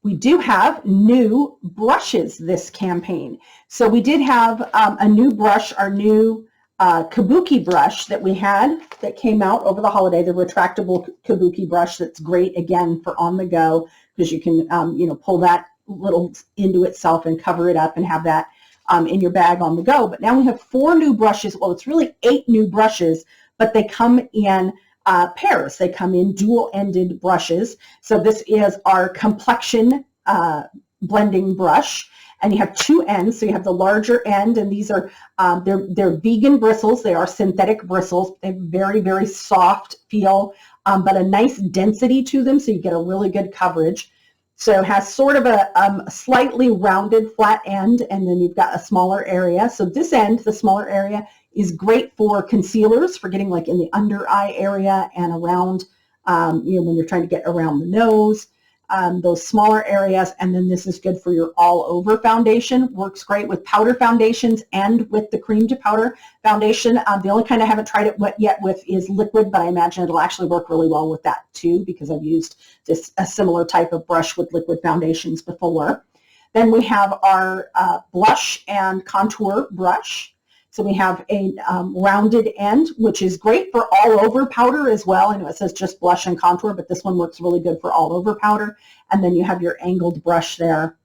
we do have new brushes this campaign. So we did have a new brush, our new kabuki brush that we had that came out over the holiday, the retractable kabuki brush that's great, again, for on the go, because you can, pull that little into itself and cover it up and have that in your bag on the go. But now we have 4 new brushes. Well, it's really 8 new brushes, but they come in pairs. They come in dual-ended brushes. So this is our complexion blending brush, and you have 2 ends. So you have the larger end, and these are they're vegan bristles. They are synthetic bristles. They have very, very soft feel, but a nice density to them, so you get a really good coverage. So it has sort of a slightly rounded flat end, and then you've got a smaller area. So this end, the smaller area, is great for concealers, for getting like in the under eye area and around, when you're trying to get around the nose, those smaller areas. And then this is good for your all over foundation. Works great with powder foundations and with the cream to powder foundation. The only kind I haven't tried it yet with is liquid, but I imagine it'll actually work really well with that too, because I've used a similar type of brush with liquid foundations before. Then we have our blush and contour brush. So we have a rounded end, which is great for all over powder as well. I know it says just blush and contour, but this one works really good for all over powder. And then you have your angled brush there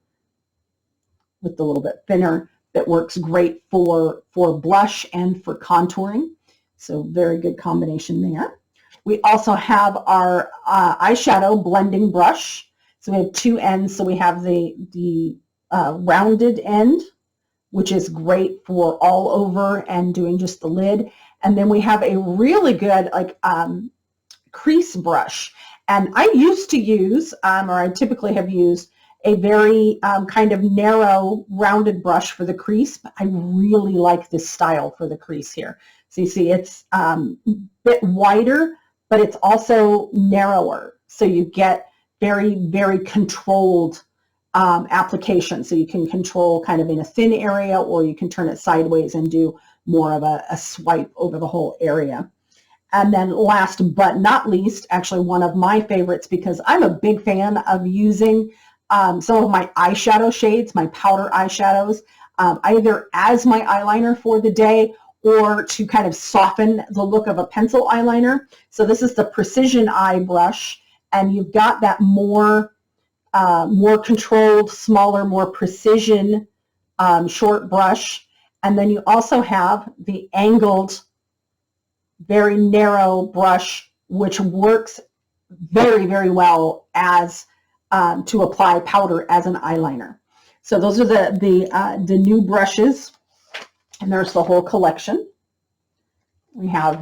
with the little bit thinner that works great for blush and for contouring. So very good combination there. We also have our eyeshadow blending brush. So we have 2 ends. So we have the rounded end, which is great for all over and doing just the lid. And then we have a really good crease brush. And I used to use, or I typically have used, a very kind of narrow rounded brush for the crease, but I really like this style for the crease here. So you see it's a bit wider, but it's also narrower. So you get very, very controlled application. So you can control kind of in a thin area, or you can turn it sideways and do more of a swipe over the whole area. And then last but not least, actually one of my favorites, because I'm a big fan of using some of my eyeshadow shades, my powder eyeshadows, either as my eyeliner for the day or to kind of soften the look of a pencil eyeliner. So this is the Precision Eye brush, and you've got that more controlled, smaller, more precision short brush. And then you also have the angled, very narrow brush, which works very, very well as to apply powder as an eyeliner. So those are the new brushes, and there's the whole collection. We have